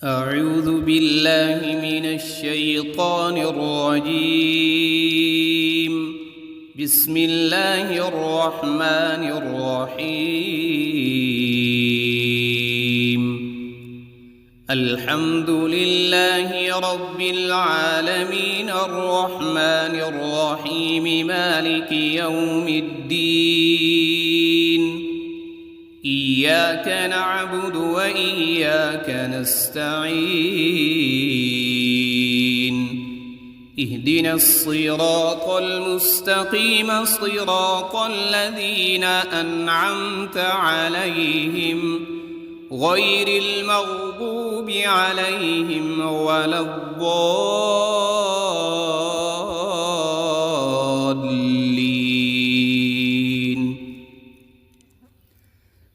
أعوذ بالله من الشيطان الرجيم. بسم الله الرحمن الرحيم. الحمد لله رب العالمين الرحمن الرحيم مالك يوم الدين. إياك نعبد وإياك نستعين. اهدنا الصراط المستقيم صراط الذين أنعمت عليهم غير المغضوب عليهم ولا الضالين.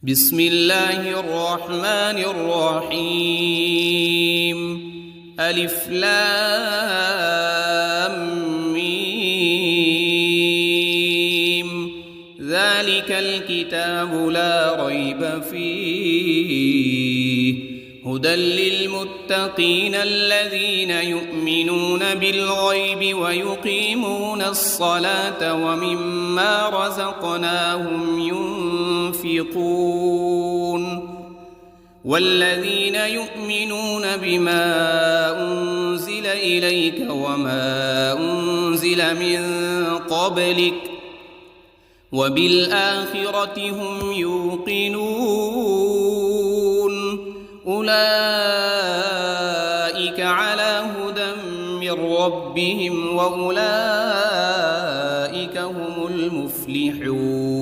بسم الله الرحمن الرحيم. ألف لام ميم. ذلك الكتاب لا ريب فيه هدى للمتقين الذين يؤمنون بالغيب ويقيمون الصلاة ومما رزقناهم ينفقون. والذين يؤمنون بما أنزل إليك وما أنزل من قبلك وبالآخرة هم يوقنون. أولئك على هدى من ربهم وأولئك هم المفلحون.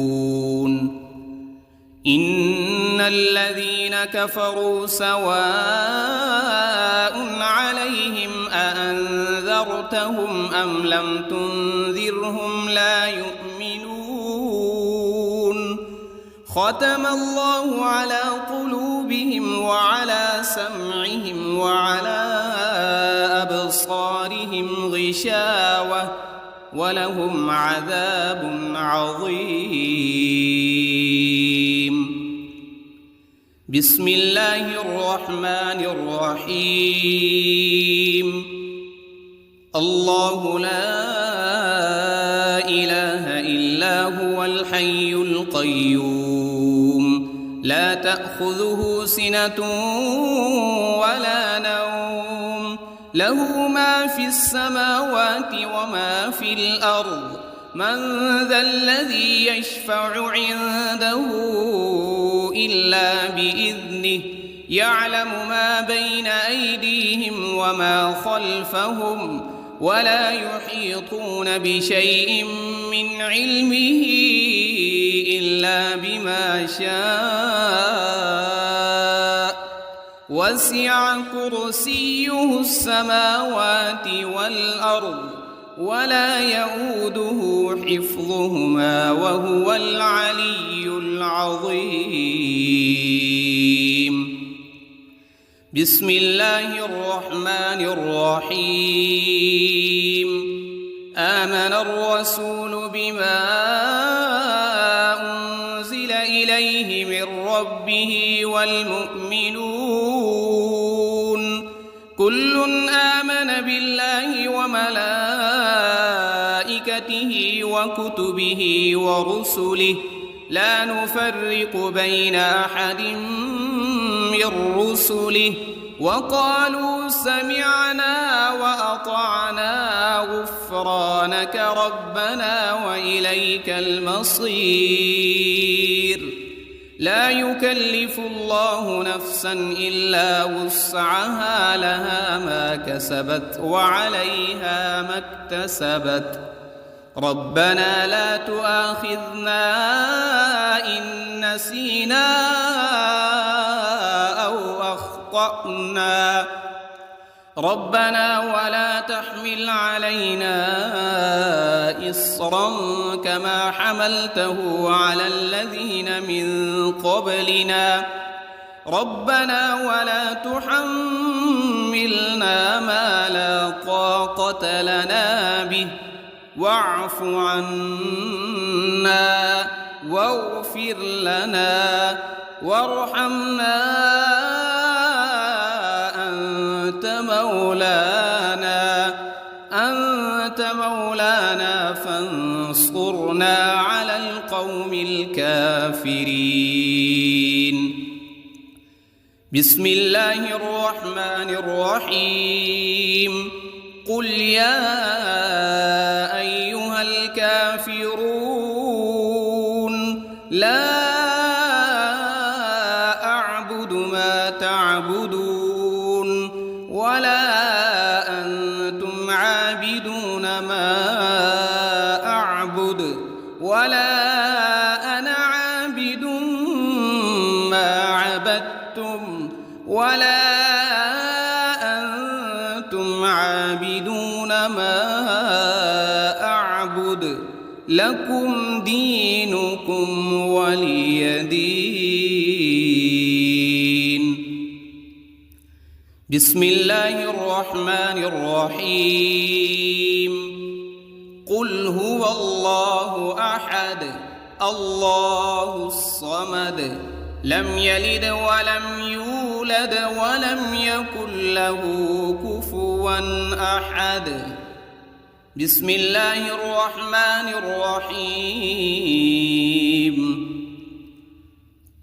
إن الذين كفروا سواء عليهم أأنذرتهم أم لم تنذرهم لا يؤمنون. ختم الله على قلوبهم وعلى سمعهم وعلى أبصارهم غشاوة ولهم عذاب عظيم. بسم الله الرحمن الرحيم. الله لا إله إلا هو الحي القيوم لا تأخذه سنة ولا نوم له ما في السماوات وما في الأرض. من ذا الذي يشفع عنده إلا بإذنه يعلم ما بين أيديهم وما خلفهم ولا يحيطون بشيء من علمه إلا بما شاء. وسع كرسيه السماوات والأرض ولا يؤوده حفظهما وهو العلي العظيم. بسم الله الرحمن الرحيم. آمن الرسول بما أنزل إليه من ربه والمؤمنون كل آمن بالله وملائكته وكتبه ورسله لا نفرق بين أحد من رسله وقالوا سمعنا وأطعنا غفرانك ربنا وإليك المصير. لا يكلف الله نفسا إلا وسعها لها ما كسبت وعليها ما اكتسبت. ربنا لا تؤاخذنا إن نسينا أو أخطأنا. ربنا ولا تحمل علينا إصرا كما حملته على الذين من قبلنا. ربنا ولا تحملنا ما لا طاقة لنا به واعف عنا واغفر لنا وارحمنا مولانا فانصرنا على القوم الكافرين. بسم الله الرحمن الرحيم. قل يا أيها الكافرون لا أعبد ما تعبدون ولا أنتم عابدون ما أعبد ولا أنا عابد ما عبدتم ولا أنتم عابدون ما أعبد لكم دينكم ولي دين. بسم الله الرحمن الرحيم. قل هو الله أحد الله الصمد لم يلد ولم يولد ولم يكن له كفوا أحد. بسم الله الرحمن الرحيم.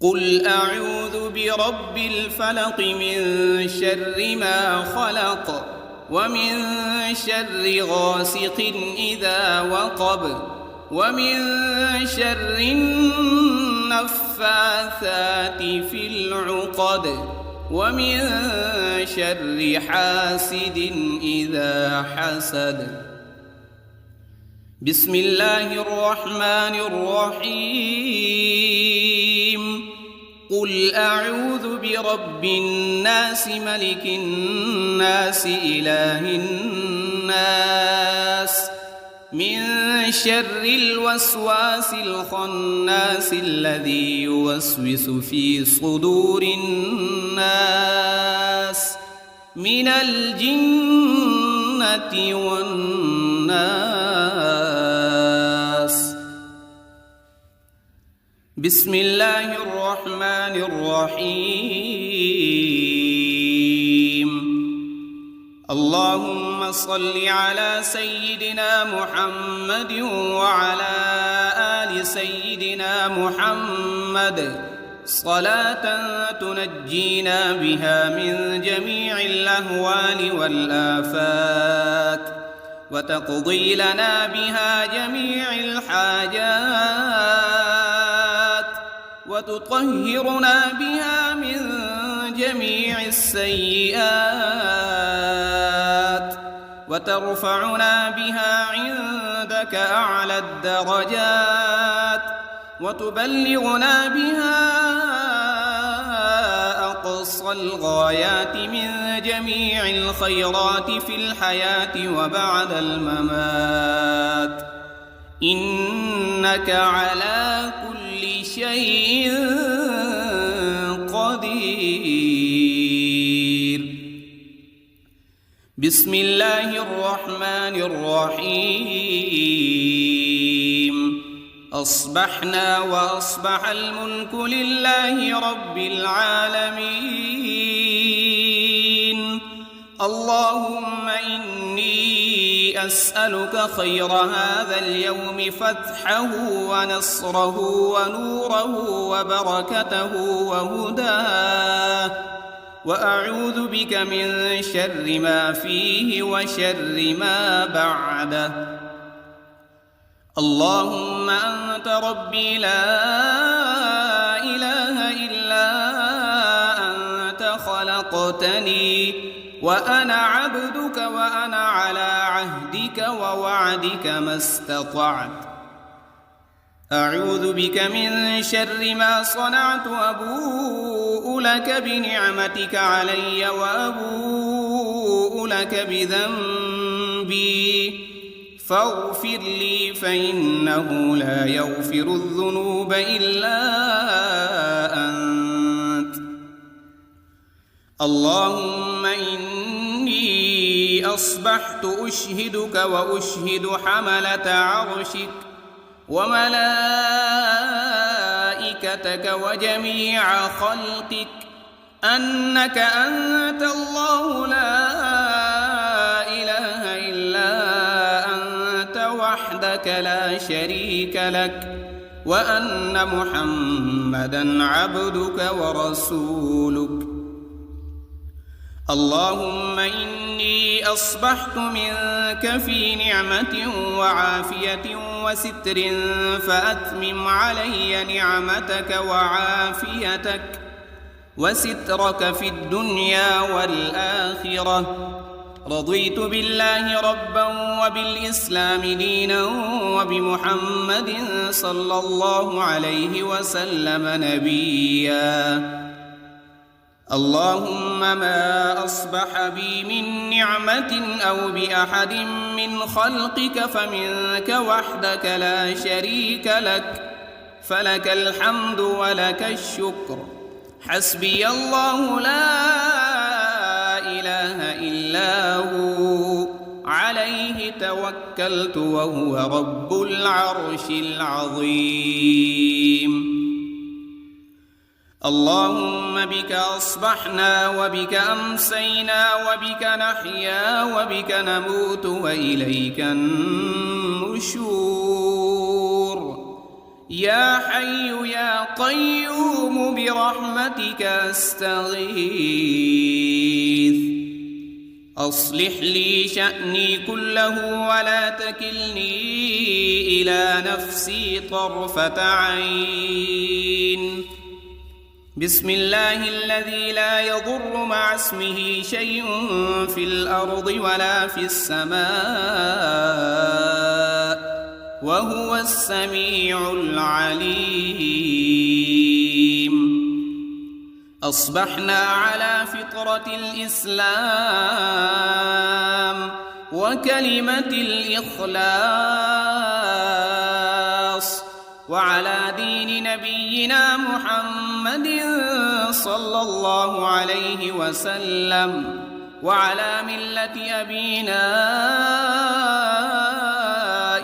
قل أعوذ برب الفلق من شر ما خلق ومن شر غاسق إذا وقب ومن شر النفاثات في العقد ومن شر حاسد إذا حسد. بسم الله الرحمن الرحيم. قل أعوذ برب الناس ملك الناس إله الناس من شر الوسواس الخناس الذي يوسوس في صدور الناس من الجنة والناس. بسم الله الرحمن الرحيم. اللهم صل على سيدنا محمد وعلى آل سيدنا محمد صلاة تنجينا بها من جميع الأهوال والآفات وتقضي لنا بها جميع الحاجات وتطهرنا بها من جميع السيئات وترفعنا بها عندك أعلى الدرجات وتبلغنا بها أقصى الغايات من جميع الخيرات في الحياة وبعد الممات إنك على كل شيء قدير. بسم الله الرحمن الرحيم. أصبحنا وأصبح الملك لله رب العالمين. اللهم إني أسألك خير هذا اليوم فتحه ونصره ونوره وبركته وهداه وأعوذ بك من شر ما فيه وشر ما بعده. اللهم أنت ربي لا إله إلا أنت خلقتني وأنا عبدك وأنا على عهدك ووعدك ما استطعت. أعوذ بك من شر ما صنعت أبوء لك بنعمتك علي وأبوء لك بذنبي فاغفر لي فإنه لا يغفر الذنوب إلا أنت. اللهم إني أصبحت أشهدك وأشهد حملة عرشك وملائكتك وجميع خلقك أنك أنت الله لا وحدك لا شريك لك وأن محمدًا عبدك ورسولك. اللهم إني أصبحت منك في نعمة وعافية وستر، فأتمم علي نعمتك وعافيتك وسترك في الدنيا والآخرة. رضيت بالله ربا وبالإسلام دينا وبمحمد صلى الله عليه وسلم نبيا. اللهم ما أصبح بي من نعمة أو بأحد من خلقك فمنك وحدك لا شريك لك، فلك الحمد ولك الشكر. حسبي الله لا إله إلا هو، عليه توكلت وهو رب العرش العظيم. اللهم بك أصبحنا وبك أمسينا وبك نحيا وبك نموت وإليك النشور. يا حي يا قيوم برحمتك أستغيث. أصلح لي شأني كله ولا تكلني إلى نفسي طرفة عين. بسم الله الذي لا يضر مع اسمه شيء في الأرض ولا في السماء وهو السميع العليم. أصبحنا على فطرة الإسلام وكلمة الإخلاص وعلى دين نبينا محمد صلى الله عليه وسلم وعلى ملة أبينا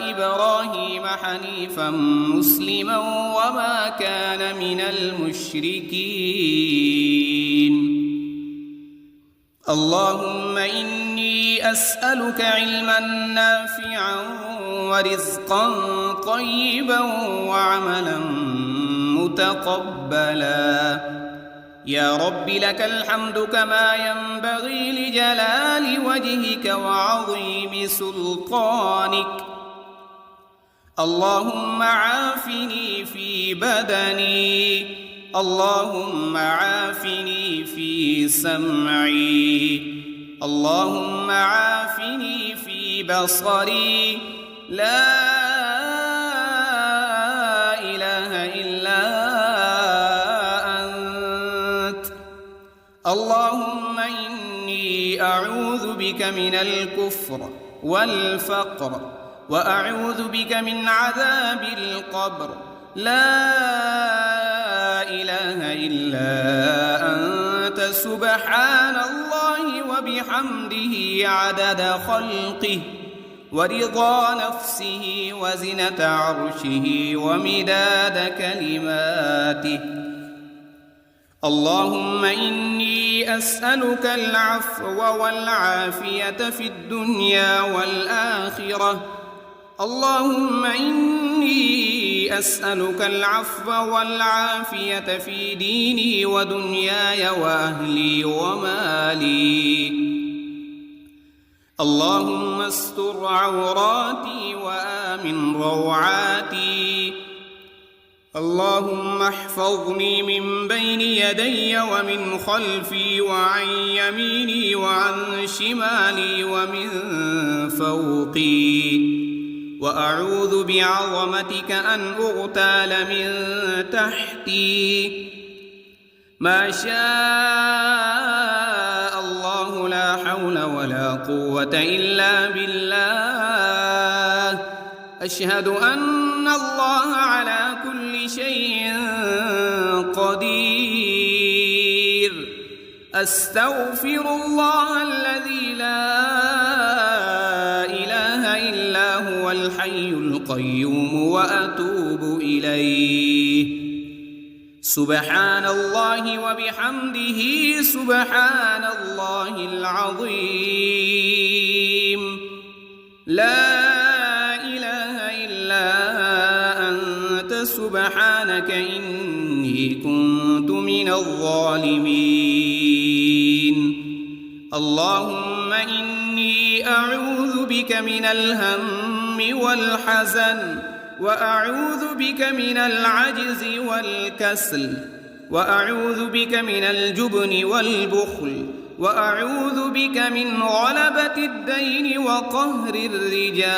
إبراهيم حنيفا مسلما وما كان من المشركين. اللهم إني أسألك علما نافعا ورزقا طيبا وعملا متقبلا. يا رب لك الحمد كما ينبغي لجلال وجهك وعظيم سلطانك. اللهم عافني في بدني، اللهم عافني في سمعي، اللهم عافني في بصري. لا إله إلا أنت. اللهم إني أعوذ بك من الكفر والفقر وأعوذ بك من عذاب القبر. لا إله إلا أنت سبحان الله وبحمده عدد خلقه ورضا نفسه وزنة عرشه ومداد كلماته. اللهم إني أسألك العفو والعافية في الدنيا والآخرة. اللهم إني أسألك العفو والعافية في ديني ودنياي وأهلي ومالي. اللهم استر عوراتي وآمن روعاتي. اللهم احفظني من بين يدي ومن خلفي وعن يميني وعن شمالي ومن فوقي. وأعوذ بعظمتك أن أغتال من تحتي. ما شاء الله لا حول ولا قوة إلا بالله. أشهد أن الله على كل شيء قدير. أستغفر الله الذي لا إله إلا هو الحي القيوم وأتوب إليه. سبحان الله وبحمده سبحان الله العظيم. لا إله إلا كنت من الظالمين اللهم إني أعوذ بك من الهم والحزن وأعوذ بك من العجز والكسل وأعوذ بك من الجبن والبخل وأعوذ بك من غلبة الدين وقهر الرجال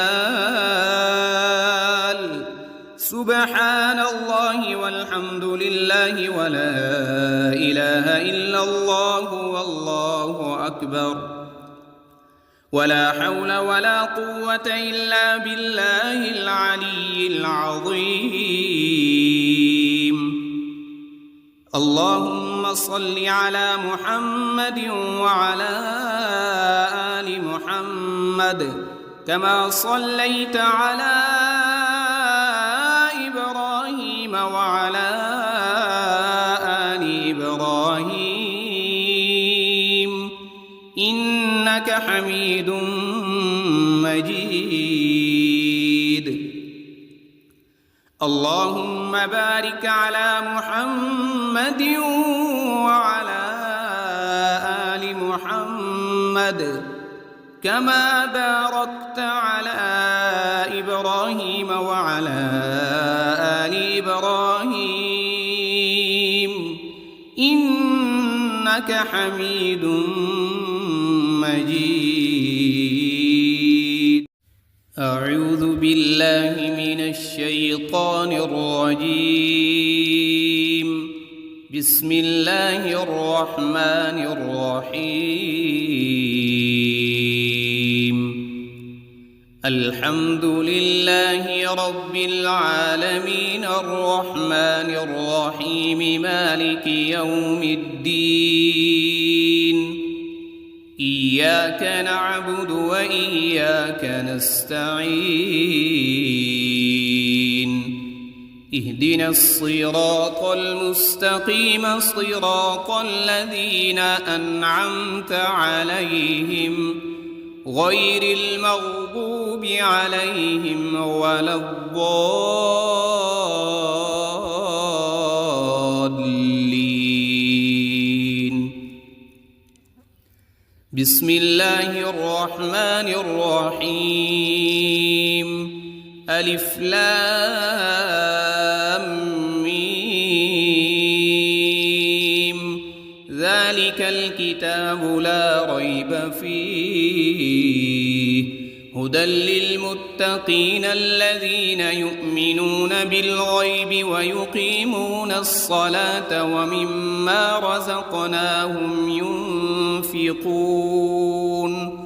سبحان الله والحمد لله ولا إله إلا الله والله أكبر ولا حول ولا قوة إلا بالله العلي العظيم اللهم صل على محمد وعلى آل محمد كما صليت على إبراهيم وعلى آل إبراهيم إنك حميد مجيد اللهم بارك على محمد وعلى آل محمد كما باركت على إبراهيم وعلى آل إبراهيم إنك حميد مجيد أعوذ بالله من الشيطان الرجيم بسم الله الرحمن الرحيم الحمد لله رب العالمين الرحمن الرحيم مالك يوم الدين إياك نعبد وإياك نستعين اهدنا الصراط المستقيم صراط الذين أنعمت عليهم غير المغضوب عليهم ولا الضالين بسم الله الرحمن الرحيم ألف لام ميم ذلك الكتاب لا ريب فيه هدى للمتقين الذين يؤمنون بالغيب ويقيمون الصلاة ومما رزقناهم ينفقون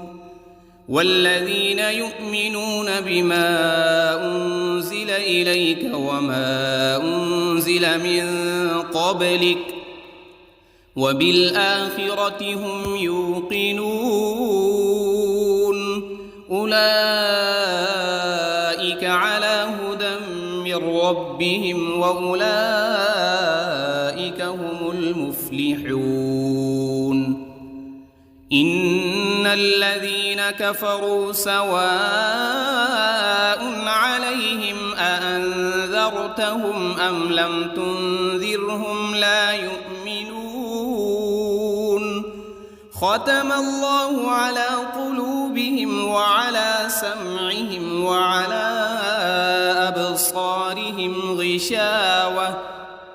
والذين يؤمنون بما أنزل إليك وما أنزل من قبلك وبالآخرة هم يوقنون أولئك على هدى من ربهم وأولئك هم المفلحون إن الذين كفروا سواء عليهم أأنذرتهم أم لم تنذرهم لا يؤمنون ختم الله على قلوبهم وعلى سمعهم وعلى أبصارهم غشاوة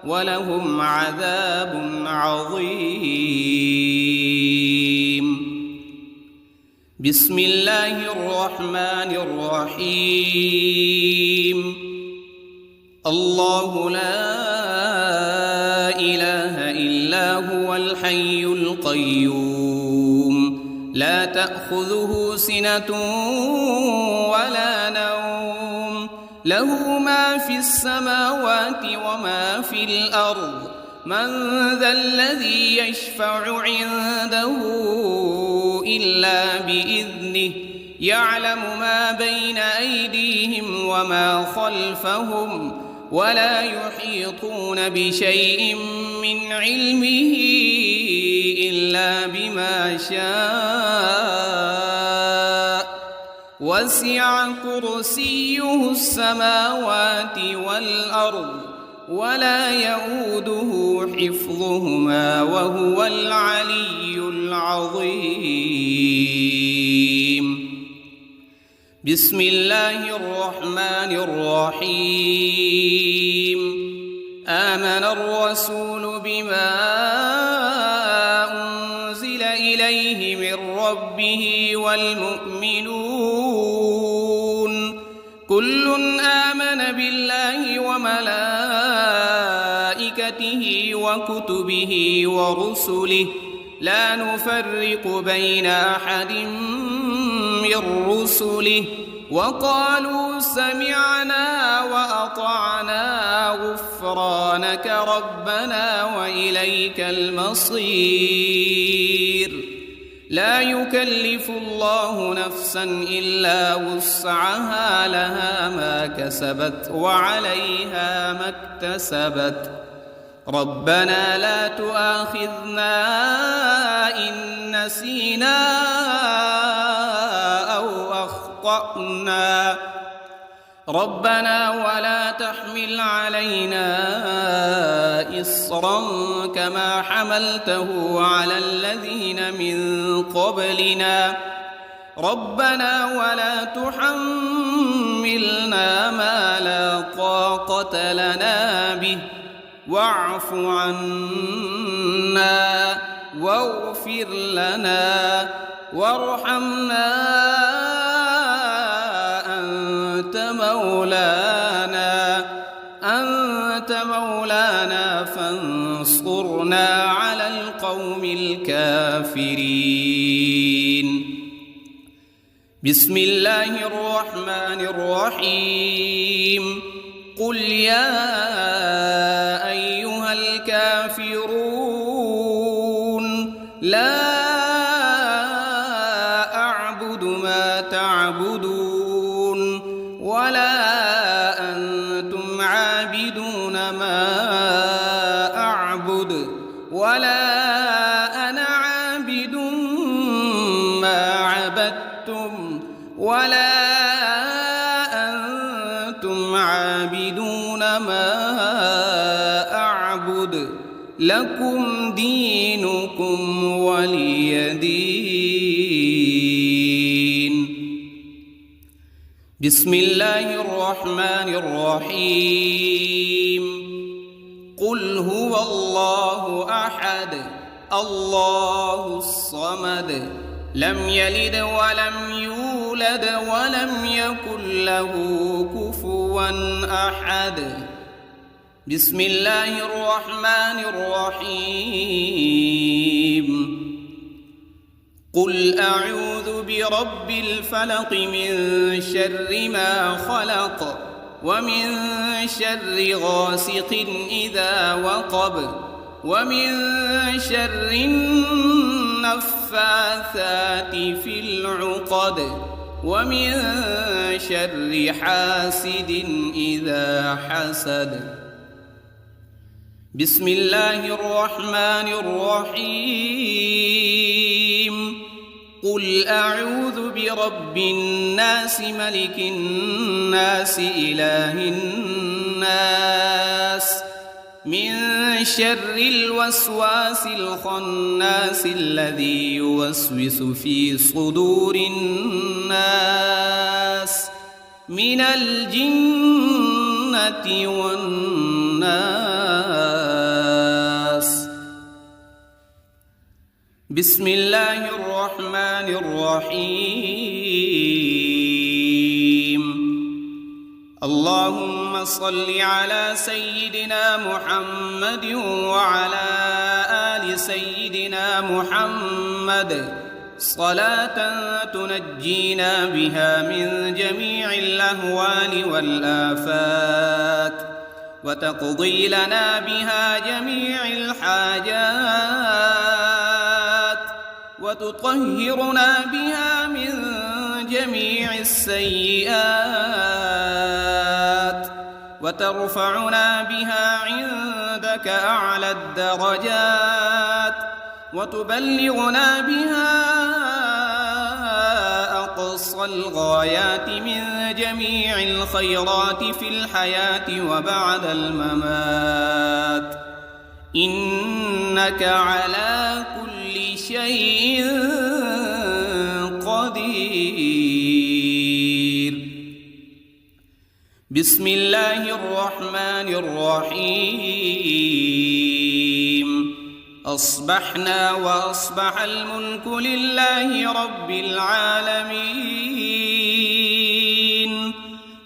ولهم عذاب عظيم بسم الله الرحمن الرحيم الله لا إله إلا هو الحي القيوم لا تأخذه سنة ولا نوم له ما في السماوات وما في الأرض من ذا الذي يشفع عنده إلا بإذنه يعلم ما بين أيديهم وما خلفهم ولا يحيطون بشيء من علمه إلا بما شاء وسع كرسيه السماوات والأرض ولا يؤوده حفظهما وهو العلي العظيم. بسم الله الرحمن الرحيم. آمن الرسول بما أنزل إليه من ربه والمؤمنون كل آمن بالله وملائكته وكتبه ورسله لا نفرق بين أحد من رسله وقالوا سمعنا وأطعنا غفرانك ربنا وإليك المصير. لا يكلف الله نفسا إلا وسعها لها ما كسبت وعليها ما اكتسبت. ربنا لا تؤاخذنا إن نسينا أو أخطأنا ربنا ولا تحمل علينا إصرا كما حملته على الذين من قبلنا ربنا ولا تحملنا ما لا طاقة لنا به واعف عنا واغفر لنا وارحمنا أنت مولانا فانصرنا على القوم الكافرين. بسم الله الرحمن الرحيم. قل يا أيها الكافرون لا أعبد ما تعبدون ولا أنتم عابدون ما أعبد ولا أنا عابد ما عبدتم ولا أنتم عابدون ما أعبد لكم دينكم ولي دين. بسم الله الرحمن الرحيم. قل هو الله أحد الله الصمد لم يلد ولم يولد ولم يكن له كفوا أحد. بسم الله الرحمن الرحيم. قل أعوذ برب الفلق من شر ما خلق ومن شر غاسق إذا وقب ومن شر النفاثات في العقد ومن شر حاسد إذا حسد. بسم الله الرحمن الرحيم. قل أعوذ برب الناس ملك الناس إله الناس من شر الوسواس الخناس الذي يوسوس في صدور الناس من الجنة والناس. بسم الله الرحمن الرحيم. اللهم صل على سيدنا محمد وعلى آل سيدنا محمد صلاة تنجينا بها من جميع الأهوال والآفات وتقضي لنا بها جميع الحاجات وتطهرنا بها من جميع السيئات وترفعنا بها عندك أعلى الدرجات وتبلغنا بها أقصى أقصى الغايات من جميع الخيرات في الحياة وبعد الممات، إنك على كل شيء قدير. بسم الله الرحمن الرحيم. أصبحنا وأصبح الملك لله رب العالمين.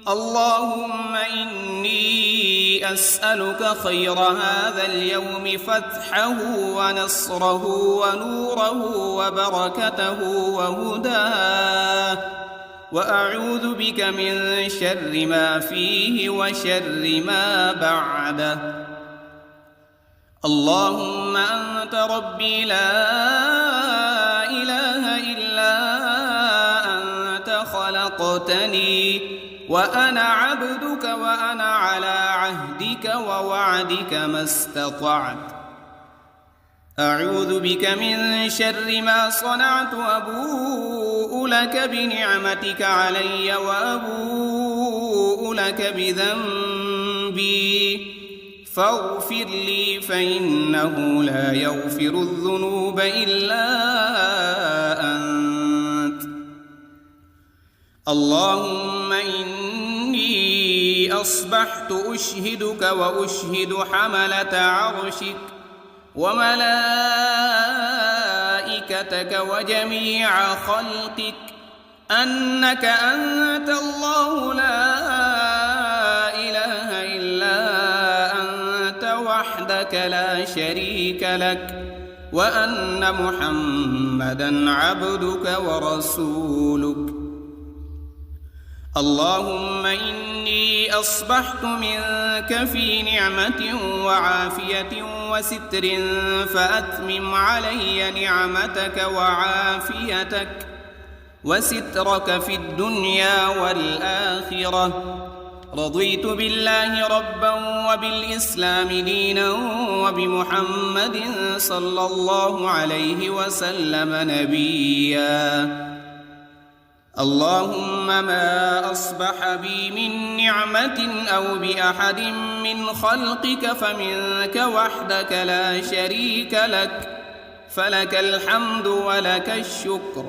اللهم إني أسألك خير هذا اليوم، فتحه ونصره ونوره وبركته وهداه، وأعوذ بك من شر ما فيه وشر ما بعده. اللهم أنت ربي لا إله إلا أنت، خلقتني وأنا عبدك وأنا على عهدك ووعدك ما استطعت. أعوذ بك من شر ما صنعت، أبوء لك بنعمتك علي وأبوء لك بذنبي، فاغفر لي فإنه لا يغفر الذنوب إلا أنت. اللهم إني أصبحت أشهدك وأشهد حملة عرشك وملائكتك وجميع خلقك أنك أنت الله لا إله إلا أنت وحدك لا شريك لك، وأن محمدًا عبدك ورسولك. اللهم إني أصبحت منك في نعمة وعافية وستر، فأتمم علي نعمتك وعافيتك وسترك في الدنيا والآخرة. رضيت بالله ربا وبالإسلام دينا وبمحمد صلى الله عليه وسلم نبيا. اللهم ما أصبح بي من نعمة أو بأحد من خلقك فمنك وحدك لا شريك لك، فلك الحمد ولك الشكر.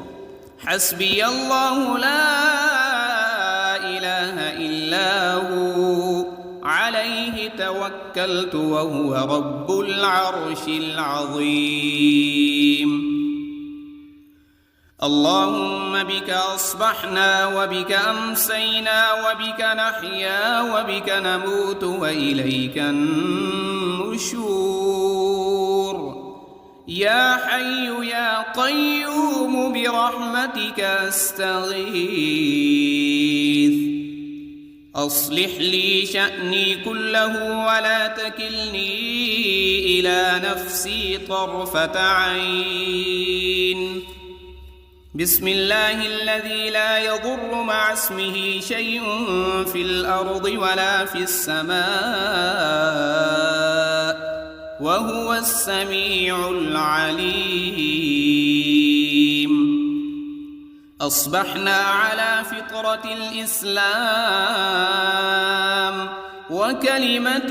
حسبي الله لا إله إلا هو، عليه توكلت وهو رب العرش العظيم. اللهم بك أصبحنا وبك أمسينا وبك نحيا وبك نموت وإليك النشور. يا حي يا قيوم برحمتك أستغيث. أصلح لي شأني كله ولا تكلني إلى نفسي طرفة عين. بسم الله الذي لا يضر مع اسمه شيء في الأرض ولا في السماء، وهو السميع العليم. أصبحنا على فطرة الإسلام وكلمة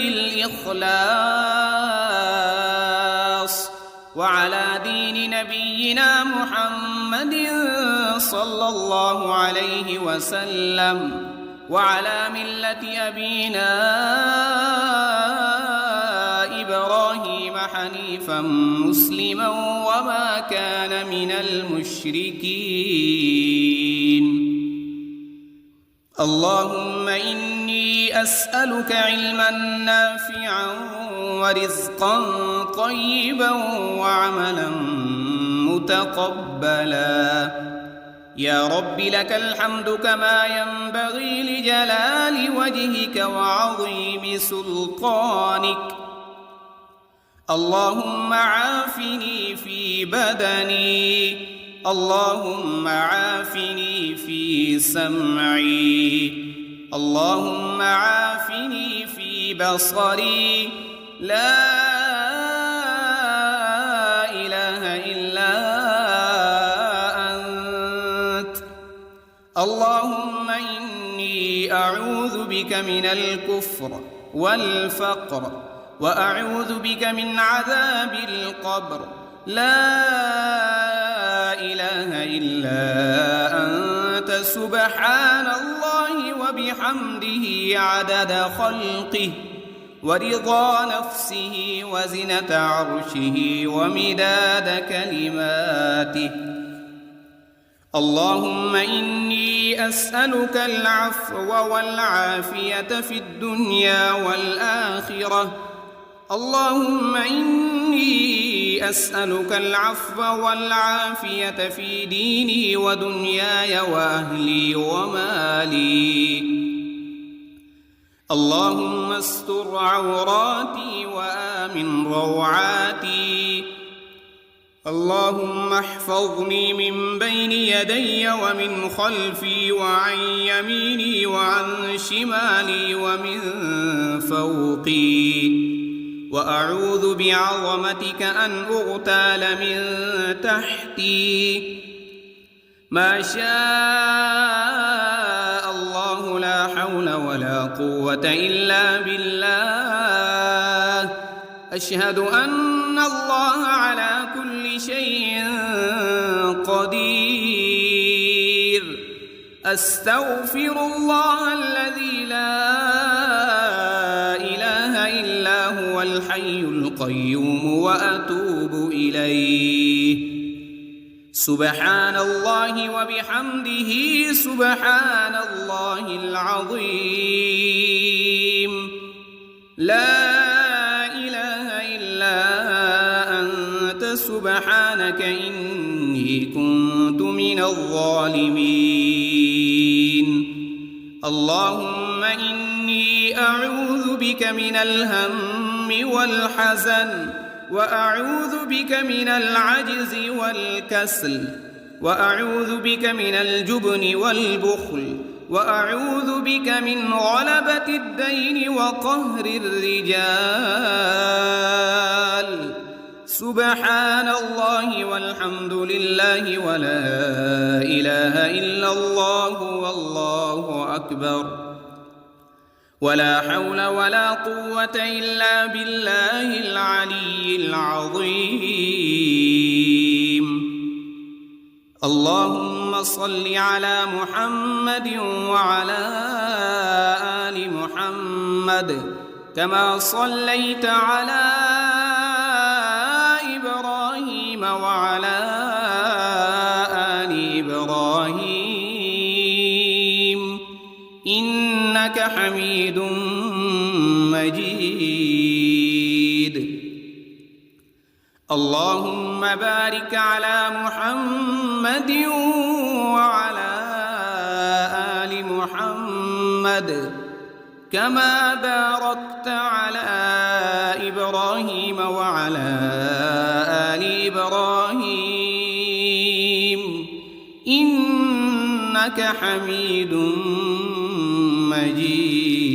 الإخلاص، وعلى دين نبينا محمد صلى الله عليه وسلم، وعلى ملة أبينا إبراهيم حنيفا مسلما وما كان من المشركين. اللهم إني أسألك علما نافعا ورزقا طيبا وعملا متقبلا. يا رب لك الحمد كما ينبغي لجلال وجهك وعظيم سلطانك. اللهم عافني في بدني، اللهم عافني في سمعي، اللهم عافني في بصري. لا إله إلا أنت. اللهم إني أعوذ بك من الكفر والفقر وأعوذ بك من عذاب القبر لا إله إلا أنت سبحان الله وبحمده عدد خلقه ورضا نفسه وزنة عرشه ومداد كلماته. اللهم إني أسألك العفو والعافية في الدنيا والآخرة. اللهم إني أسألك العفو والعافية في ديني ودنياي وأهلي ومالي. اللهم استر عوراتي وآمن روعاتي. اللهم احفظني من بين يدي ومن خلفي وعن يميني وعن شمالي ومن فوقي، وأعوذ بعظمتك أن أغتال من تحتي. ما شاء الله لا حول ولا قوة إلا بالله. أشهد أن الله على كل شيء قدير. أستغفر الله الذي لا إله إلا هو الحي القيوم وأتوب إليه. سبحان الله وبحمده سبحان الله العظيم. لا إله إلا أنت سبحانك إني كنت من الظالمين. اللهم إني أعوذ بك من الهم والحزن، وأعوذ بك من العجز والكسل، وأعوذ بك من الجبن والبخل، وأعوذ بك من غلبة الدين وقهر الرجال. سبحان الله والحمد لله ولا إله إلا الله والله أكبر، ولا حول ولا قوة إلا بالله العلي العظيم. اللهم صل على محمد وعلى آل محمد كما صليت على إبراهيم وعلى آل إبراهيم إنك حميد مجيد. اللهم بارك على محمد وعلى آل محمد كما باركت على إبراهيم وعلى آل إبراهيم إنك حميد مجيد.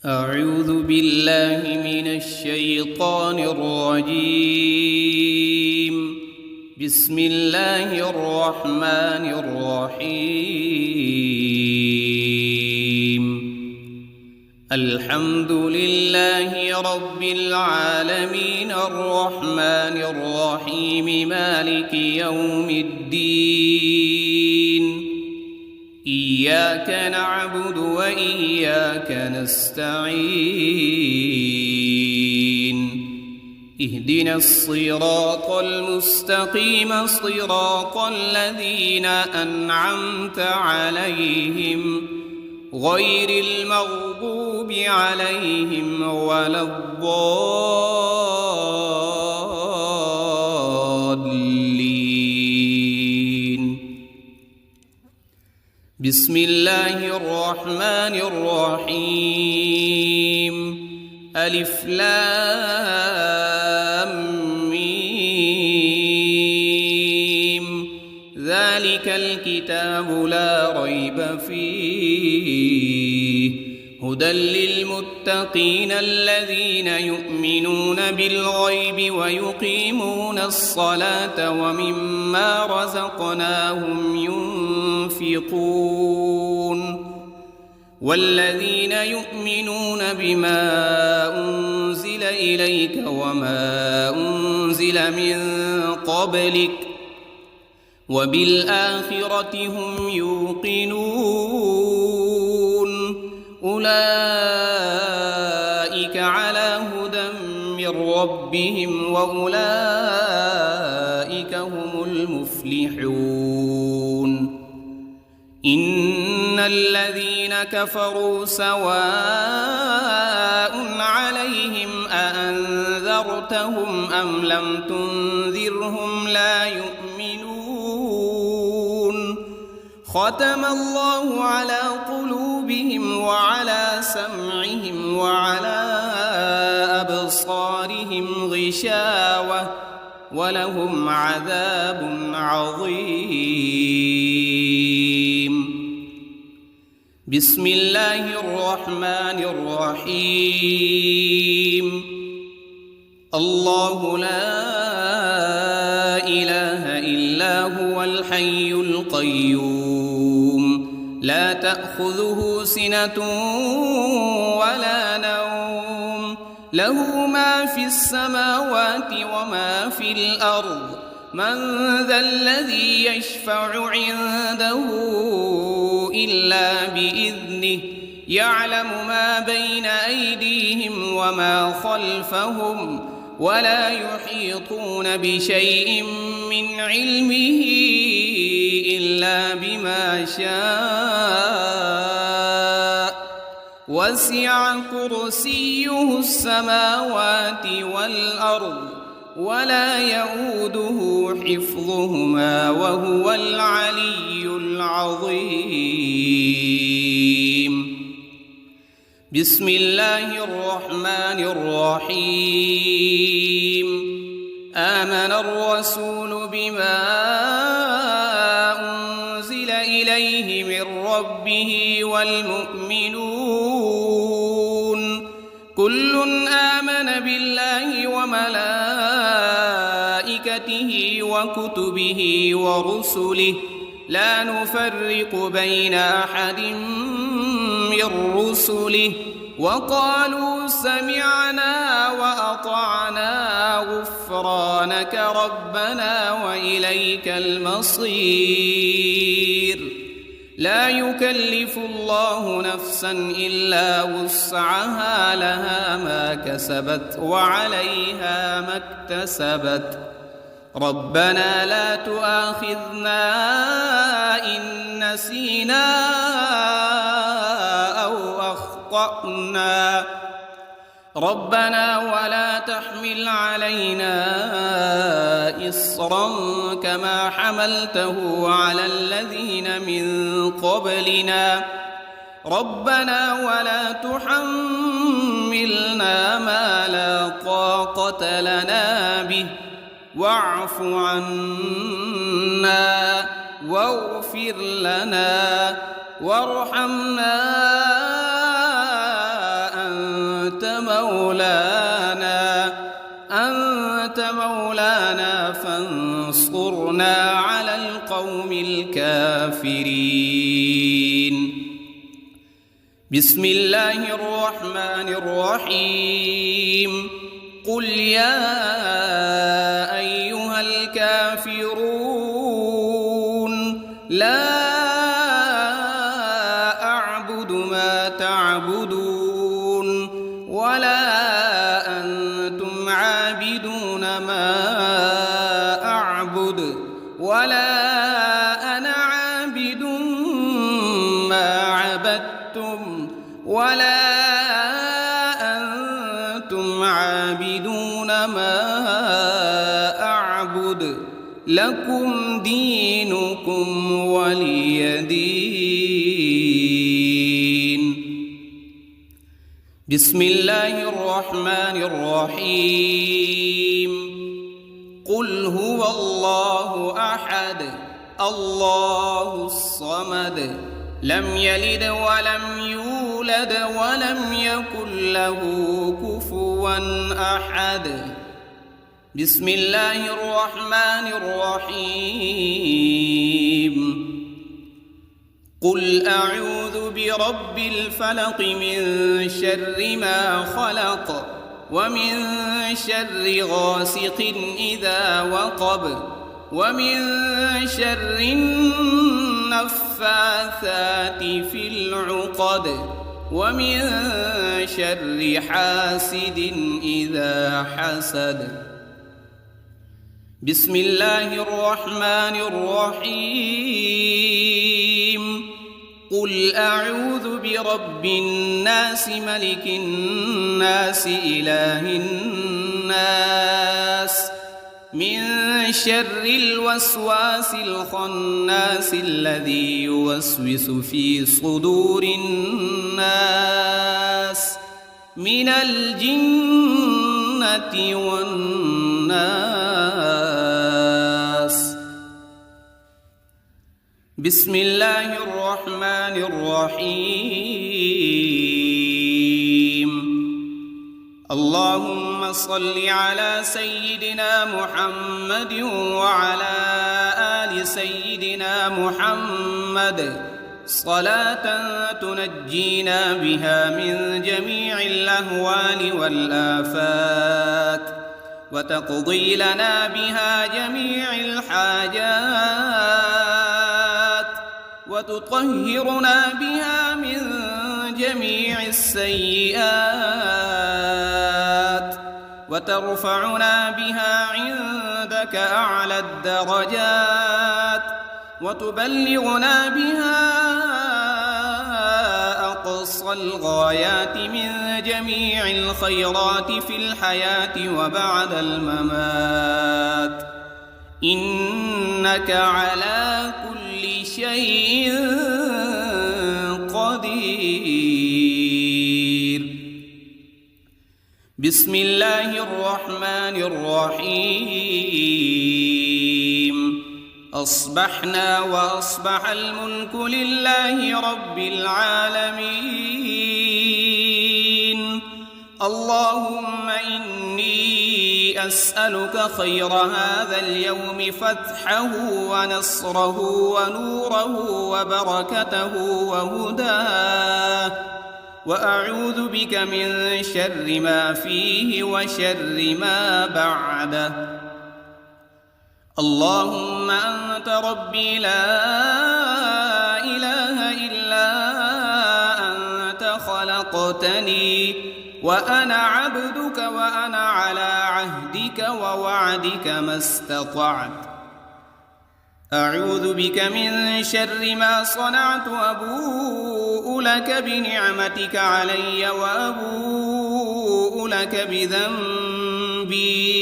أعوذ بالله من الشيطان الرجيم. بسم الله الرحمن الرحيم. الحمد لله رب العالمين الرحمن الرحيم مالك يوم الدين. إياك نعبد وإياك نستعين. اهدنا الصراط المستقيم صراط الذين أنعمت عليهم غير المغضوب عليهم ولا الضالين. بسم الله الرحمن الرحيم. ألف لام ميم. ذلك الكتاب لا ريب فيه هدى للمتقين الذين يؤمنون بالغيب ويقيمون الصلاة ومما رزقناهم ينفقون والذين يؤمنون بما أنزل إليك وما أنزل من قبلك وبالآخرة هم يوقنون أولئك على هدى من ربهم وأولئك هم المفلحون إن الذين كفروا سواء عليهم أأنذرتهم أم لم تنذرهم لا يؤمنون ختم الله على قلوبهم وعلى سمعهم وعلى أبصارهم غشاوة ولهم عذاب عظيم. بسم الله الرحمن الرحيم. الله لا إله إلا هو الحي القيوم لا تأخذه سنة ولا نوم له ما في السماوات وما في الأرض من ذا الذي يشفع عنده إلا بإذنه يعلم ما بين أيديهم وما خلفهم ولا يحيطون بشيء من علمه إلا بما شاء وسع كرسيه السماوات والأرض ولا يؤوده حفظهما وهو العلي العظيم. بسم الله الرحمن الرحيم. آمن الرسول بما أنزل إليه من ربه والمؤمنون كل آمن بالله وملائكته وكتبه ورسله لا نفرق بين أحد من رسله وقالوا سمعنا وأطعنا غفرانك ربنا وإليك المصير. لا يكلف الله نفسا إلا وسعها لها ما كسبت وعليها ما اكتسبت ربنا لا تؤاخذنا إن نسينا أو أخطأنا ربنا ولا تحمل علينا إصرا كما حملته على الذين من قبلنا ربنا ولا تحملنا ما لا طاقة لنا به واعف عنا واغفر لنا وارحمنا أنت مولانا فانصرنا على القوم الكافرين. بسم الله الرحمن الرحيم. قل يا أيها الكافرون لا أعبد ما تعبدون ولا أنتم عابدون ما أعبد ولا أنا عابد ما عبدتم ولا أنتم عابدون ما أعبد لكم دينكم ولي دين. بسم الله الرحمن الرحيم. قل هو الله أحد الله الصمد لم يلد ولم يولد ولم يكن له كفوا أحد. بسم الله الرحمن الرحيم. قل أعوذ برب الفلق من شر ما خلق ومن شر غاسق إذا وقب ومن شر النفاثات في العقد ومن شر حاسد إذا حسد. بسم الله الرحمن الرحيم. قل أعوذ برب الناس ملك الناس إله الناس من شر الوسواس الخناس الذي يوسوس في صدور الناس من الجنة والناس. بسم الله الرحمن الرحيم. اللهم صل على سيدنا محمد وعلى آل سيدنا محمد صلاة تنجينا بها من جميع الأهوال والآفات وتقضي لنا بها جميع الحاجات وتطهرنا بها من جميع السيئات وترفعنا بها عندك أعلى الدرجات وتبلغنا بها أقصى الغايات من جميع الخيرات في الحياة وبعد الممات، إنك على كل شيء قدير. بسم الله الرحمن الرحيم. أصبحنا وأصبح الملك لله رب العالمين. اللهم إني أسألك خير هذا اليوم فتحه ونصره ونوره وبركته وهداه، وأعوذ بك من شر ما فيه وشر ما بعده. اللهم أنت ربي لا إله إلا أنت خلقتني وأنا عبدك وأنا على عهدك ووعدك ما استطعت. أعوذ بك من شر ما صنعت وأبوء لك بنعمتك علي وأبوء لك بذنبي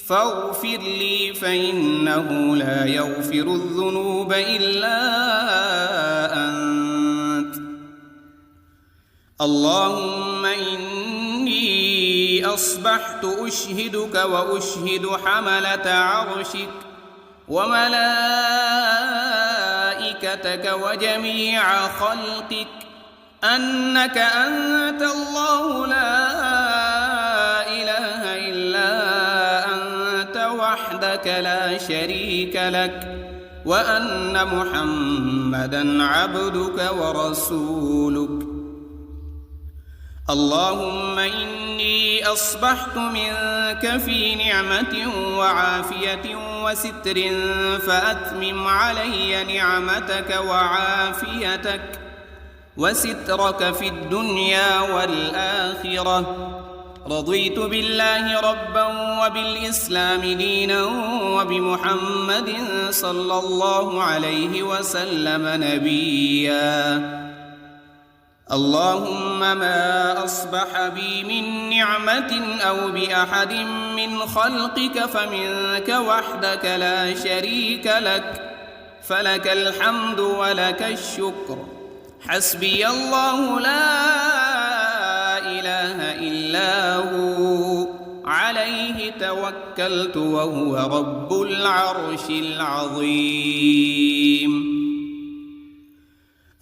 فاغفر لي فإنه لا يغفر الذنوب إلا أنت. اللهم إني أصبحت أشهدك وأشهد حملة عرشك وملائكتك وجميع خلقك أنك أنت الله لا إله إلا وحدك لا شريك لك، وأن محمدًا عبدك ورسولك. اللهم إني أصبحت منك في نعمة وعافية وستر فأتمم علي نعمتك وعافيتك وسترك في الدنيا والآخرة. رضيت بالله ربا وبالإسلام دينا وبمحمد صلى الله عليه وسلم نبيا. اللهم ما أصبح بي من نعمة أو بأحد من خلقك فمنك وحدك لا شريك لك، فلك الحمد ولك الشكر. حسبي الله لا إله إلا هو عليه توكلت وهو رب العرش العظيم.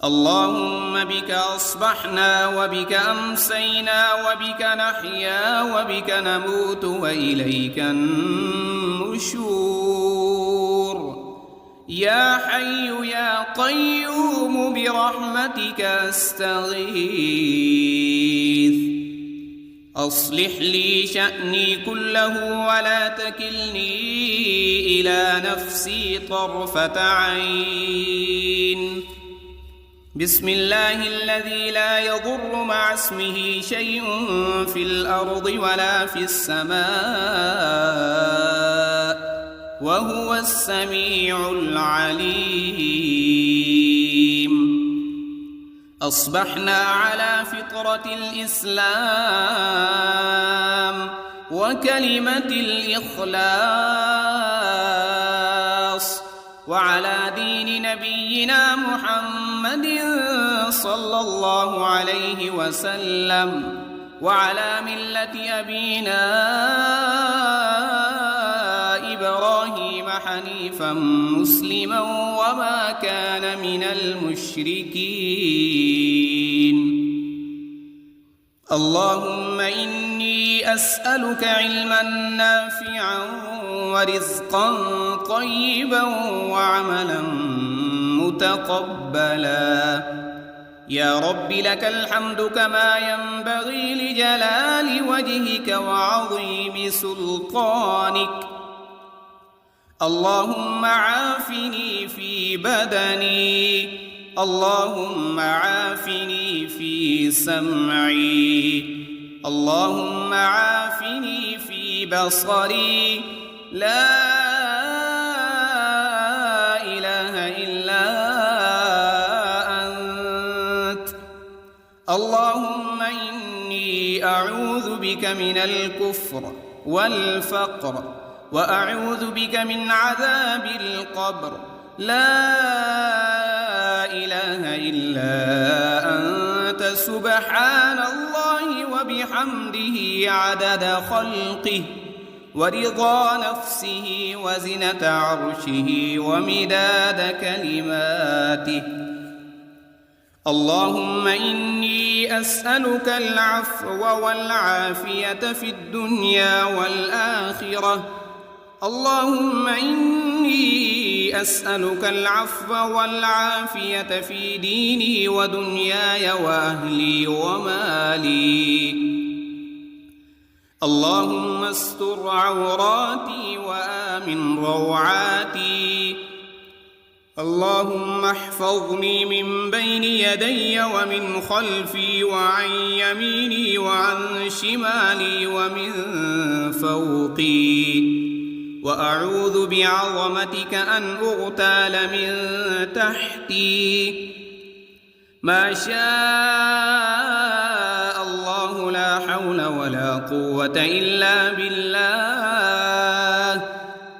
اللهم بك أصبحنا وبك أمسينا وبك نحيا وبك نموت وإليك النشور. يا حي يا قيوم برحمتك أستغيث. أصلح لي شأني كله ولا تكلني إلى نفسي طرفة عين. بسم الله الذي لا يضر مع اسمه شيء في الأرض ولا في السماء وهو السميع العليم. أصبحنا على فطرة الإسلام وكلمة الإخلاص وعلى دين نبينا محمد صلى الله عليه وسلم وعلى ملة أبينا إبراهيم حنيفا مسلما وما كان من المشركين. اللهم إني أسألك علما نافعا ورزقا طيبا وعملا متقبلا. يا رب لك الحمد كما ينبغي لجلال وجهك وعظيم سلطانك. اللهم عافني في بدني، اللهم عافني في سمعي، اللهم عافني في بصري. لا إله إلا أنت. اللهم إني أعوذ بك من الكفر والفقر وأعوذ بك من عذاب القبر. لا إله إلا أنت سبحان الله وبحمده عدد خلقه ورضا نفسه وزنة عرشه ومداد كلماته. اللهم إني أسألك العفو والعافية في الدنيا والآخرة. اللهم إني أسألك العفو والعافية في ديني ودنياي وأهلي ومالي. اللهم استر عوراتي وآمن روعاتي. اللهم احفظني من بين يدي ومن خلفي وعن يميني وعن شمالي ومن فوقي. وأعوذ بعظمتك أن أغتال من تحتي. ما شاء الله لا حول ولا قوة إلا بالله.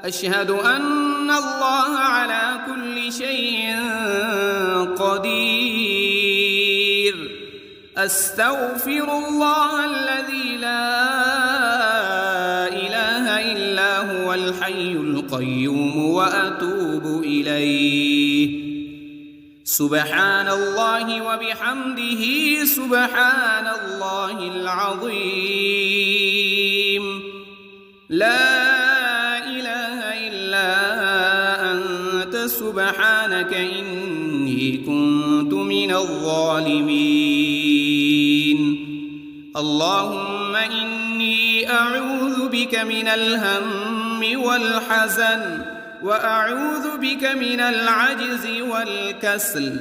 أشهد أن الله على كل شيء قدير. أستغفر الله الذي لا إله إلا هو الحي القيوم وأتوب إليه. سبحان الله وبحمده سبحان الله العظيم. لا إله إلا أنت سبحانك إني كنت من الظالمين. اللهم إني أعوذ بك من الهم والحزن وأعوذ بك من العجز والكسل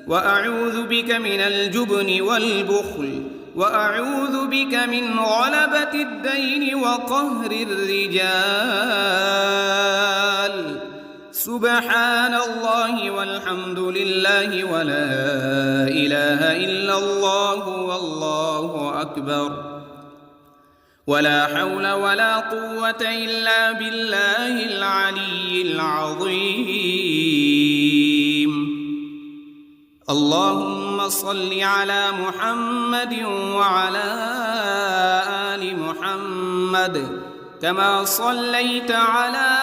وأعوذ بك من الجبن والبخل وأعوذ بك من غلبة الدين وقهر الرجال. سبحان الله والحمد لله ولا إله إلا الله والله أكبر. ولا حول ولا قوة إلا بالله العلي العظيم. اللهم صل على محمد وعلى آل محمد كما صليت على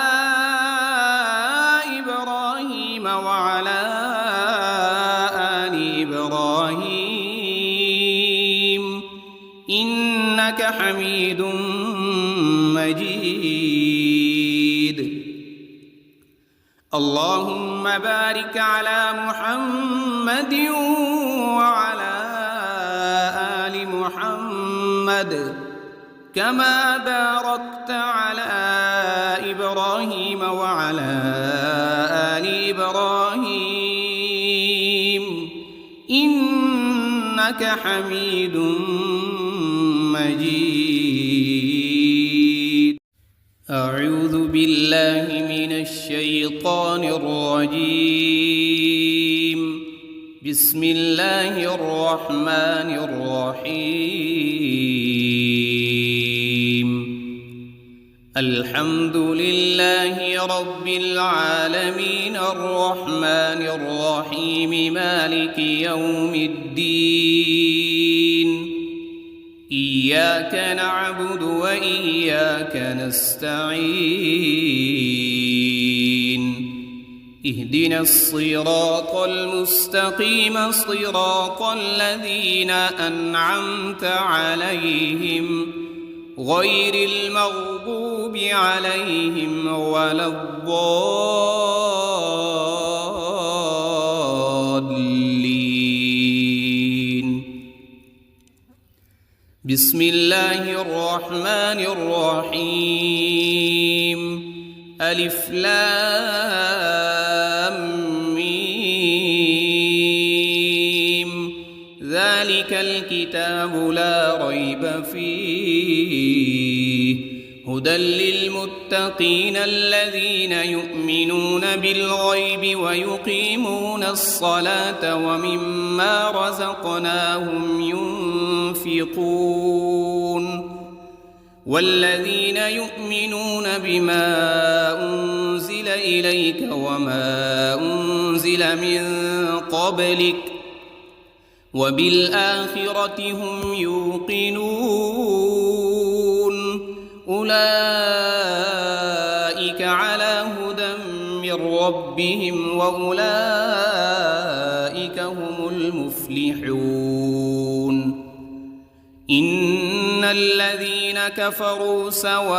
إبراهيم وعلى آل حميد مجيد. اللهم بارك على محمد وعلى آل محمد كما باركت على إبراهيم وعلى آل إبراهيم إنك حميد مجيد. أعوذ بالله من الشيطان الرجيم. بسم الله الرحمن الرحيم. الحمد لله رب العالمين الرحمن الرحيم مالك يوم الدين. إياك نعبد وإياك نستعين. اهدنا الصراط المستقيم صراط الذين أنعمت عليهم غير المغضوب عليهم ولا الضالين. بسم الله الرحمن الرحيم. ألف لام ميم. ذلك الكتاب لا ريب فيه هدى للمتقين الذين يؤمنون بالغيب ويقيمون الصلاة ومما رزقناهم ينفقون. والذين يؤمنون بما أنزل إليك وما أنزل من قبلك وبالآخرة هم يوقنون. أولئك على هدى من ربهم وأولئك هم المفلحون. إن الذين كفروا سواء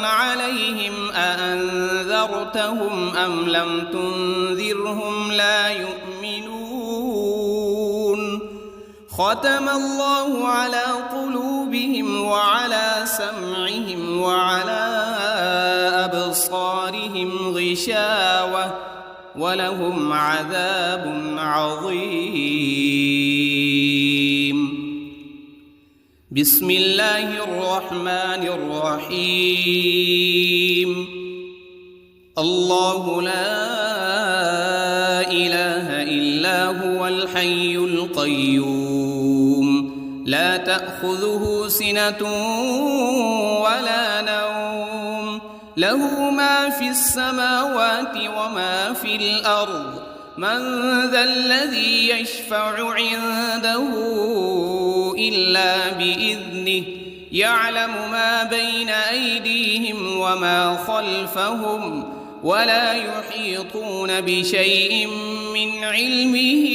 عليهم أأنذرتهم أم لم تنذرهم لا يؤمنون. ختم الله على قلوبهم وعلى سمعهم وعلى أبصارهم غشاوة ولهم عذاب عظيم. بسم الله الرحمن الرحيم. الله لا إله إلا هو الحي القيوم لا تأخذه سنة ولا نوم له ما في السماوات وما في الأرض. من ذا الذي يشفع عنده إلا بإذنه يعلم ما بين أيديهم وما خلفهم ولا يحيطون بشيء من علمه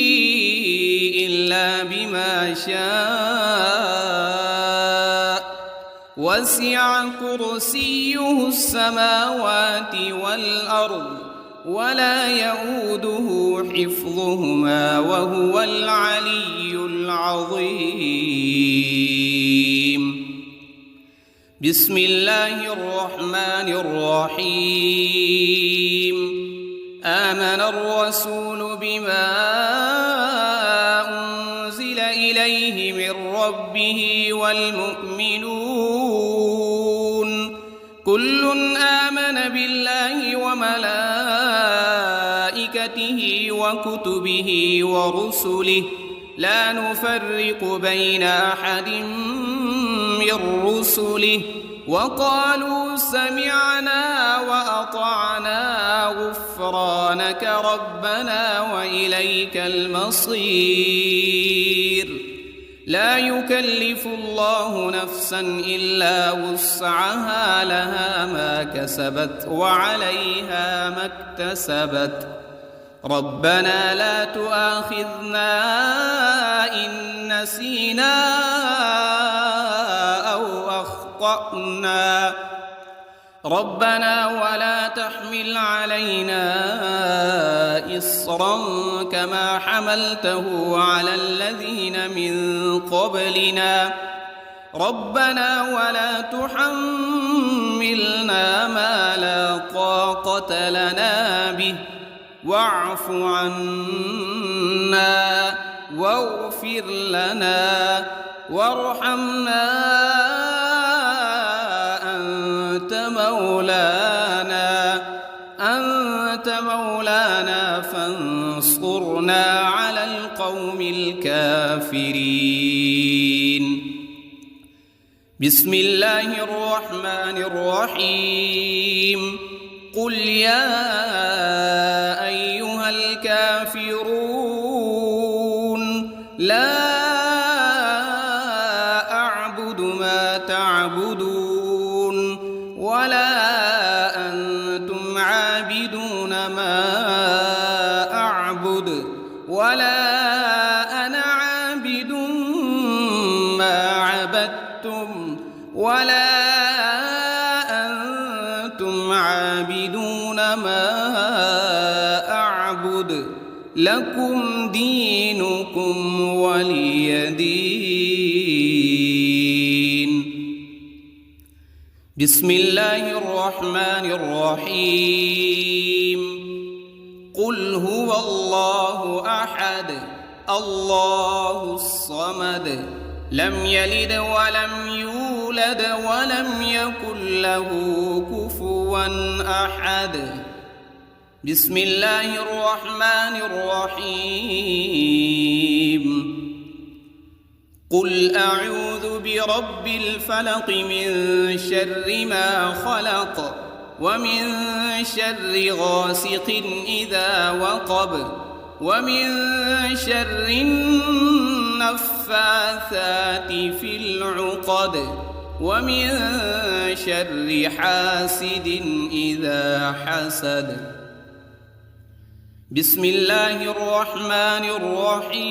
إلا بما شاء. وسع كرسيه السماوات والأرض ولا يؤوده حفظهما وهو العلي العظيم. بسم الله الرحمن الرحيم. آمن الرسول بما أنزل إليه من ربه والمؤمنون كل آمن بالله وملائكته وكتبه ورسله لا نفرق بين أحد من رسله وقالوا سمعنا وأطعنا غفرانك ربنا وإليك المصير. لا يكلف الله نفسا إلا وسعها لها ما كسبت وعليها ما اكتسبت. ربنا لا تؤاخذنا إن نسينا أو أخطأنا ربنا ولا تحمل علينا إصرا كما حملته على الذين من قبلنا ربنا ولا تحملنا ما لا طاقة لنا به واعف عنا واغفر لنا وارحمنا أنت مولانا فانصرنا على القوم الكافرين. بسم الله الرحمن الرحيم. قل يا أيها الكافرون لا أعبد ما تعبدون ولا أنتم عابدون ما أعبد ولا أنا عابد ما عبدتم ولا أنتم عابدون ما أعبد لكم دينكم ولي دين. بسم الله الرحمن الرحيم. قل هو الله أحد الله الصمد لم يلد ولم يولد ولم يكن له كفوا أحد. بسم الله الرحمن الرحيم. قل أعوذ برب الفلق من شر ما خلق ومن شر غاسق إذا وقب ومن شر النفاثات في العقد ومن شر حاسد إذا حسد. بسم الله الرحمن الرحيم.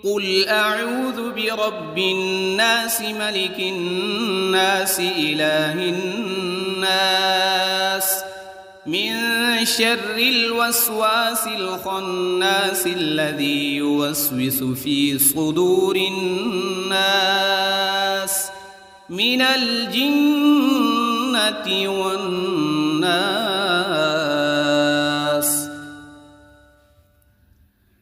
قل أعوذ برب الناس ملك الناس إله الناس من شر الوسواس الخناس الذي يوسوس في صدور الناس من الجنة والناس.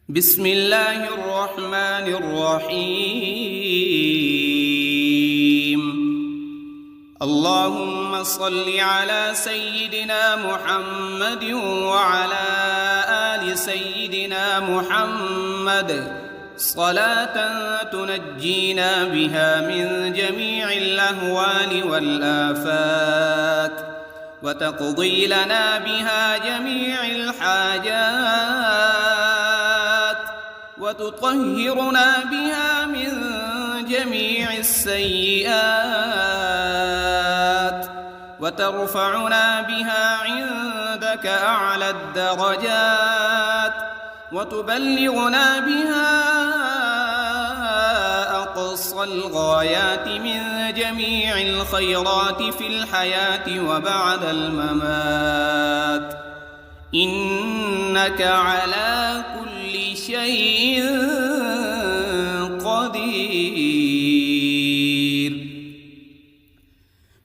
بسم الله الرحمن الرحيم. اللهم صل على سيدنا محمد وعلى آل سيدنا محمد صلاة تنجينا بها من جميع الأهوال والآفات وتقضي لنا بها جميع الحاجات وتطهرنا بها من جميع السيئات وترفعنا بها عندك أعلى الدرجات وتبلغنا بها أقصى الغايات من جميع الخيرات في الحياة وبعد الممات إنك على كل شيء قدير.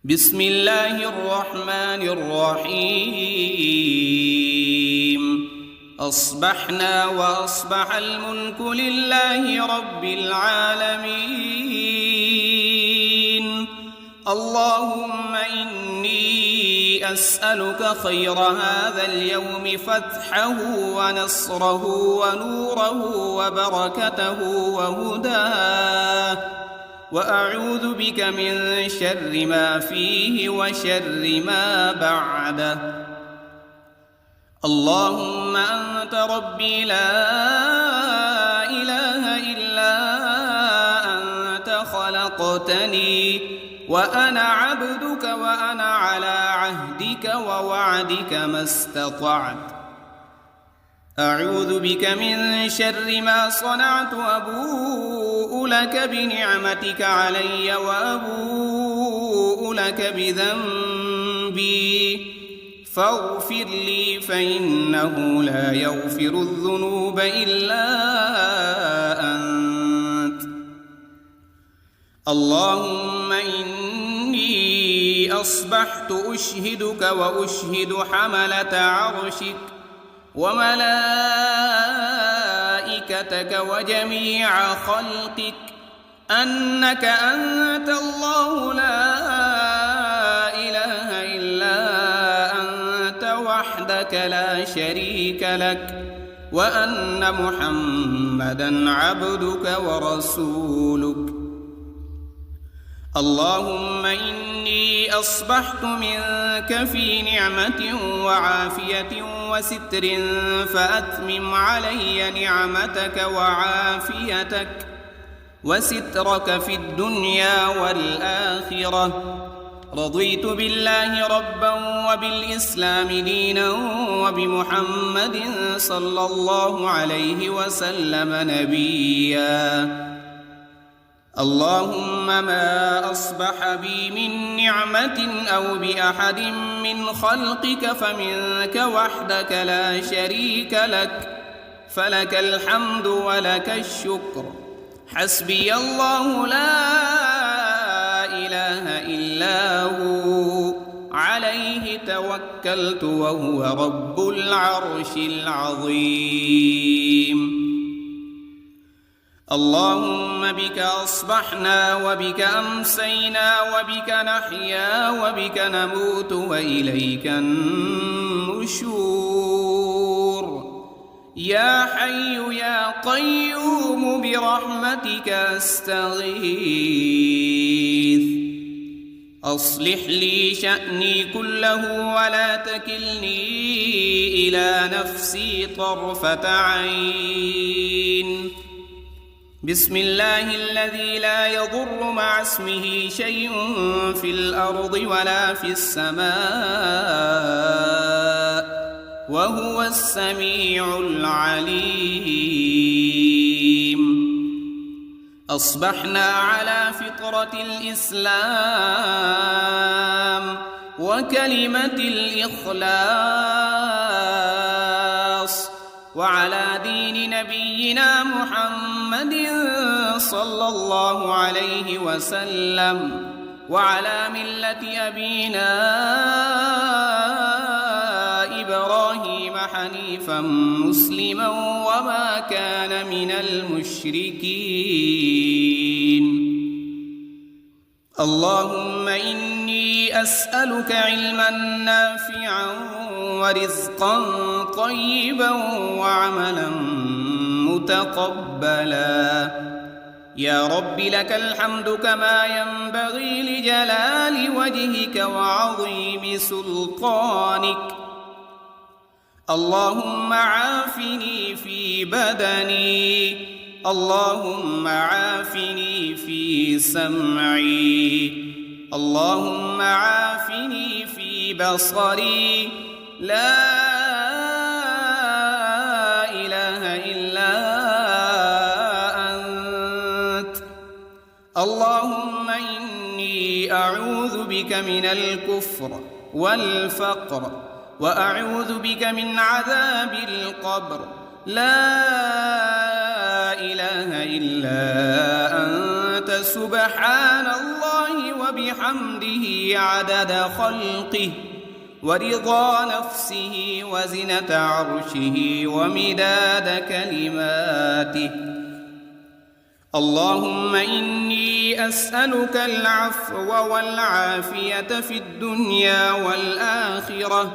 بسم الله الرحمن الرحيم. أصبحنا وأصبح الملك لله رب العالمين. اللهم إني أسألك خير هذا اليوم فتحه ونصره ونوره وبركته وهداه وأعوذ بك من شر ما فيه وشر ما بعده. اللهم أنت ربي لا إله إلا أنت خلقتني وأنا عبدك وأنا على عهدك ووعدك ما استطعت. أعوذ بك من شر ما صنعت، وأبوء لك بنعمتك علي وأبوء لك بذنبي فاغفر لي، فإنه لا يغفر الذنوب إلا أنت. اللهم إني أصبحت أشهدك وأشهد حملة عرشك وملائكتك وجميع خلقك أنك أنت الله لا إله إلا أنت وحدك لا شريك لك، وأن محمدًا عبدك ورسولك. اللهم إني أصبحت منك في نعمة وعافية وستر، فأتمم علي نعمتك وعافيتك وسترك في الدنيا والآخرة. رضيت بالله ربا وبالإسلام دينا وبمحمد صلى الله عليه وسلم نبيا. اللهم ما أصبح بي من نعمة أو بأحد من خلقك فمنك وحدك لا شريك لك، فلك الحمد ولك الشكر. حسبي الله لا إله إلا هو، عليه توكلت وهو رب العرش العظيم. اللهم بك أصبحنا وبك أمسينا وبك نحيا وبك نموت وإليك النشور. يا حي يا قيوم برحمتك أستغيث، أصلح لي شأني كله ولا تكلني إلى نفسي طرفة عين. بسم الله الذي لا يضر مع اسمه شيء في الأرض ولا في السماء وهو السميع العليم. أصبحنا على فطرة الإسلام وكلمة الإخلاص، وعلى دين نبينا محمد صلى الله عليه وسلم، وعلى ملة أبينا إبراهيم حنيفا مسلما وما كان من المشركين. اللهم إني أسألك علما نافعا ورزقا طيبا وعملا متقبلا. يا رب لك الحمد كما ينبغي لجلال وجهك وعظيم سلطانك. اللهم عافني في بدني، اللهم عافني في سمعي، اللهم عافني في بصري. لا إله إلا أنت. اللهم إني أعوذ بك من الكفر والفقر، وأعوذ بك من عذاب القبر. لا إله إلا أنت سبحان الله وبحمده عدد خلقه ورضا نفسه وزنة عرشه ومداد كلماته. اللهم إني أسألك العفو والعافية في الدنيا والآخرة.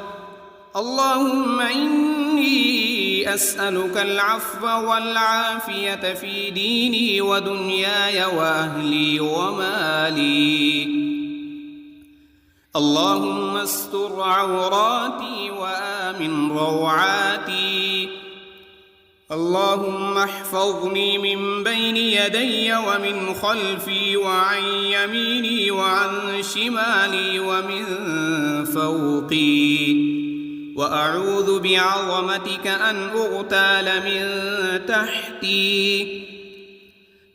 اللهم إني أسألك العفو والعافية في ديني ودنياي وأهلي ومالي. اللهم استر عوراتي وآمن روعاتي. اللهم احفظني من بين يدي ومن خلفي وعن يميني وعن شمالي ومن فوقي، وأعوذ بعظمتك أن أغتال من تحتي.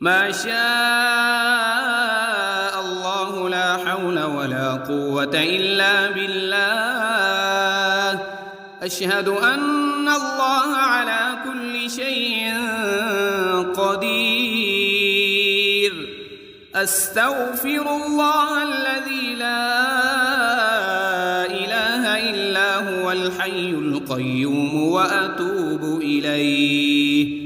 ما شاء الله لا حول ولا قوة إلا بالله. أشهد أن الله على كل شيء قدير. أستغفر الله الذي لا إله إلا هو الحي القيوم وأتوب إليه.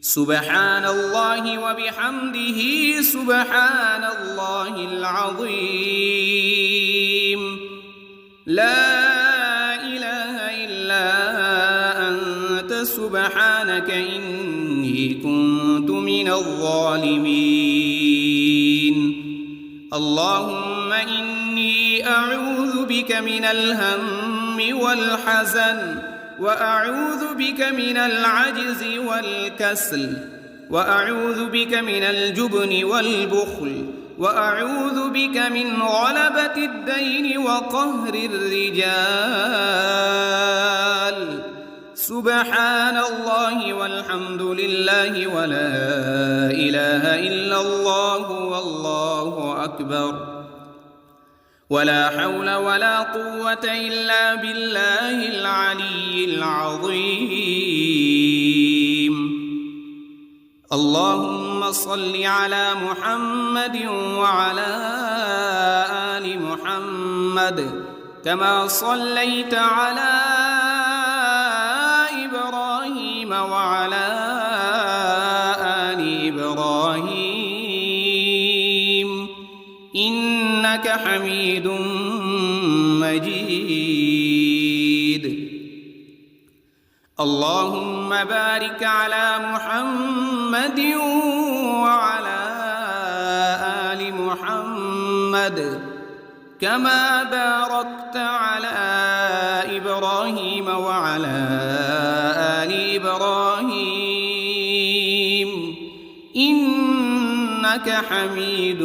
سبحان الله وبحمده سبحان الله العظيم. لا إله إلا أنت سبحانك إني كنت من الظالمين. اللهم إني أعوذ بك من الهم والحزن، وأعوذ بك من العجز والكسل، وأعوذ بك من الجبن والبخل، وأعوذ بك من غلبة الدين وقهر الرجال. سبحان الله والحمد لله ولا إله إلا الله والله أكبر، ولا حول ولا قوة إلا بالله العلي العظيم. اللهم صل على محمد وعلى آل محمد كما صليت على إبراهيم وعلى آل إبراهيم إنك حميد مجيد. اللهم بارك على محمد وعلى آل محمد كما باركت على إبراهيم وعلى آل إبراهيم إنك حميد